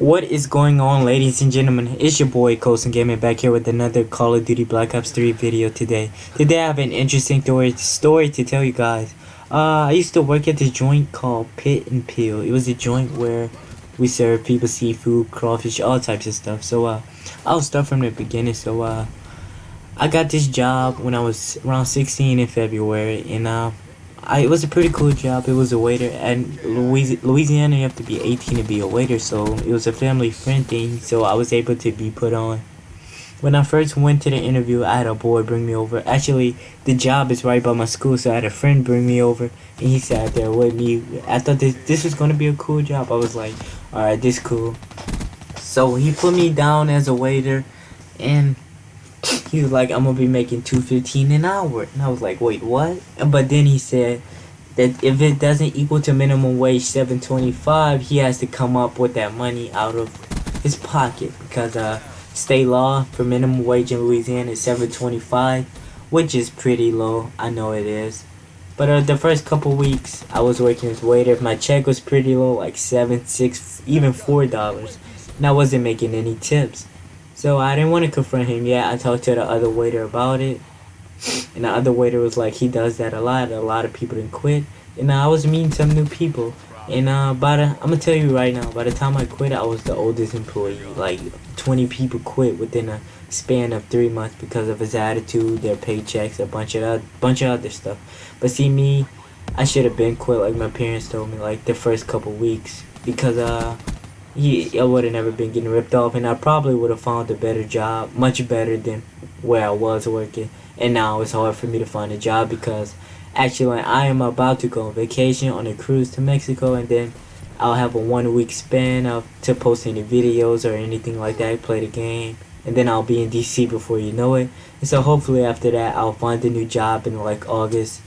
What is going on, ladies and gentlemen? It's your boy Colson Gaming back here with another Call of Duty Black Ops 3 video today. Today I have an interesting story to tell you guys. I used to work at this joint called Pit and Peel. It was a joint where we serve people seafood, crawfish, all types of stuff. So I'll start from the beginning. So I got this job when I was around 16 in February, and it was a pretty cool job. It was a waiter, and Louisiana you have to be 18 to be a waiter, so it was a family friend thing, so I was able to be put on. When I first went to the interview, I had a boy bring me over. Actually, the job is right by my school, so I had a friend bring me over, and he sat there with me. I thought this was going to be a cool job. I was like, alright, this cool. So he put me down as a waiter, and he was like, I'm gonna be making $2.15 an hour, and I was like, wait, what? But then he said that if it doesn't equal to minimum wage $7.25, he has to come up with that money out of his pocket, because state law for minimum wage in Louisiana is $7.25, which is pretty low. I know it is. But the first couple weeks I was working as waiter, my check was pretty low, like $7, $6, even $4, and I wasn't making any tips. So I didn't want to confront him yet. I talked to the other waiter about it, and the other waiter was like, he does that a lot. A lot of people didn't quit, and I was meeting some new people. And I'm gonna tell you right now, by the time I quit, I was the oldest employee. Like 20 people quit within a span of 3 months because of his attitude, their paychecks, a bunch of other stuff. But see, me, I should have been quit, like my parents told me, like the first couple weeks, because I would have never been getting ripped off, and I probably would have found a better job, much better than where I was working. And now it's hard for me to find a job, because actually I am about to go on vacation on a cruise to Mexico, and then I'll have a 1 week span to post any videos or anything like that, play the game, and then I'll be in DC before you know it. And so hopefully after that I'll find a new job in like August.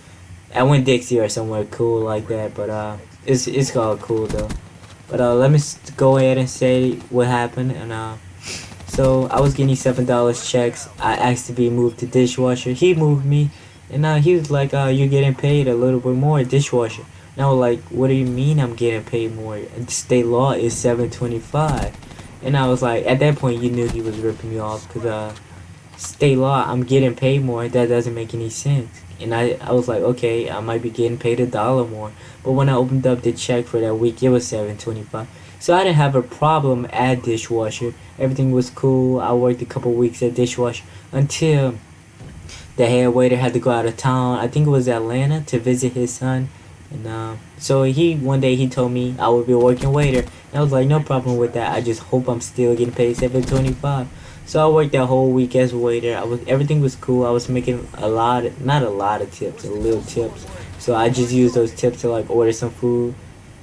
I went Dixie or somewhere cool like that, but it's called cool though. But let me go ahead and say what happened. And so I was getting $7 checks. I asked to be moved to dishwasher. He moved me, and he was like, "You're getting paid a little bit more dishwasher." And I was like, "What do you mean I'm getting paid more? State law is $7.25." And I was like, at that point, you knew he was ripping me off, because state law, I'm getting paid more. That doesn't make any sense. And I was like, okay, I might be getting paid $1 more. But when I opened up the check for that week, it was $7.25. So I didn't have a problem at dishwasher. Everything was cool. I worked a couple weeks at dishwasher until the head waiter had to go out of town. I think it was Atlanta, to visit his son. And so one day he told me I would be a working waiter. And I was like, no problem with that. I just hope I'm still getting paid $7.25. So I worked that whole week as a waiter. Everything was cool. I was making not a lot of tips, a little tips. So I just used those tips to like order some food.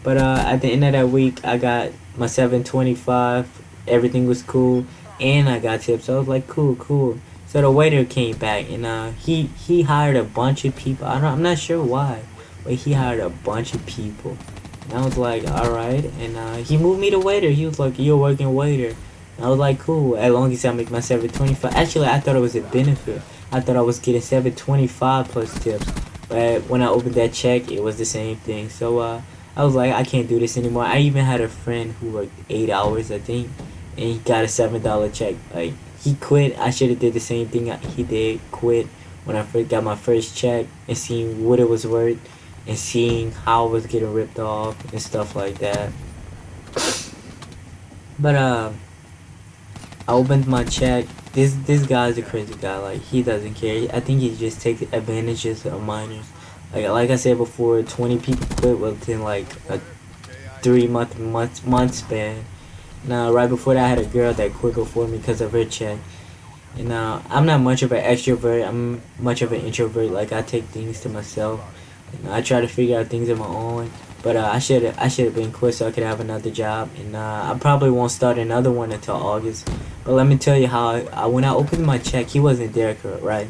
But at the end of that week, I got my $7.25. Everything was cool, and I got tips. So I was like, cool. So the waiter came back, and he hired a bunch of people. I'm not sure why, but he hired a bunch of people. And I was like, all right. And he moved me to waiter. He was like, you're a working waiter. I was like, cool, as long as I make my $7.25. Actually, I thought it was a benefit. I thought I was getting $7.25 plus tips. But when I opened that check, it was the same thing. So I was like, I can't do this anymore. I even had a friend who worked 8 hours, I think, and he got a $7 check. Like, he quit. I should have did the same thing he did, quit when I first got my first check, and seeing what it was worth, and seeing how I was getting ripped off and stuff like that. But I opened my check. This guy's a crazy guy. Like, he doesn't care. I think he just takes advantages of minors. Like I said before, 20 people quit within like a 3 month span. Now, right before that, I had a girl that quit before me because of her check. And I'm not much of an extrovert. I'm much of an introvert. Like, I take things to myself. And I try to figure out things on my own. But I should have been quit so I could have another job, and I probably won't start another one until August. But let me tell you how when I opened my check, he wasn't there, right?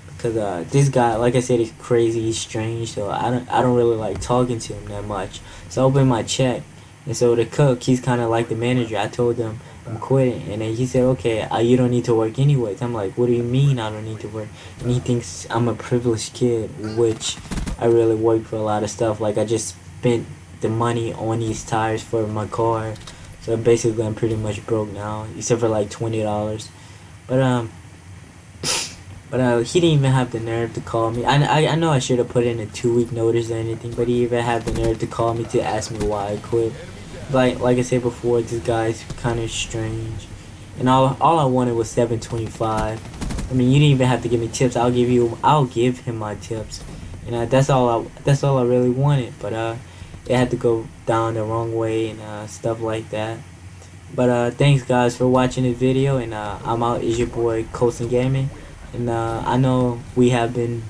Because this guy, like I said, he's crazy, he's strange, so I don't really like talking to him that much. So I opened my check, and so the cook, he's kind of like the manager. I told him I'm quitting, and then he said, okay, you don't need to work anyways. I'm like, what do you mean I don't need to work? And he thinks I'm a privileged kid, which I really worked for a lot of stuff. Like, I just spent the money on these tires for my car. So basically, I'm pretty much broke now, except for like $20. But he didn't even have the nerve to call me. I know I should have put in a 2 week notice or anything, but he even had the nerve to call me to ask me why I quit. Like I said before, this guy's kind of strange, and all I wanted was 725. I mean, you didn't even have to give me tips. I'll give him my tips, and that's all I really wanted. But it had to go down the wrong way and stuff like that. But thanks guys for watching this video, and I'm out. Is your boy Colson Gaming, and I know we have been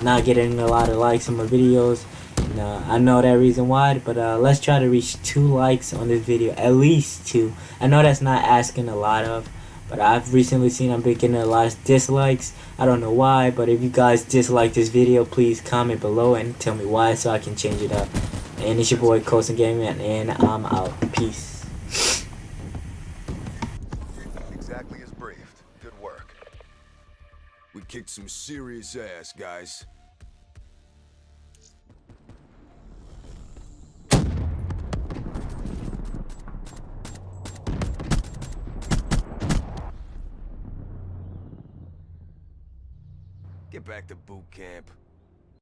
not getting a lot of likes on my videos, and I know that reason why. But let's try to reach 2 likes on this video, at least 2. I know that's not asking a lot of, but I've recently seen I'm getting a lot of dislikes. I don't know why, but if you guys dislike this video, please comment below and tell me why so I can change it up. And it's your boy Colson Gaming, and I'm out. Peace. Exactly as briefed. Good work. We kicked some serious ass, guys. Get back to boot camp.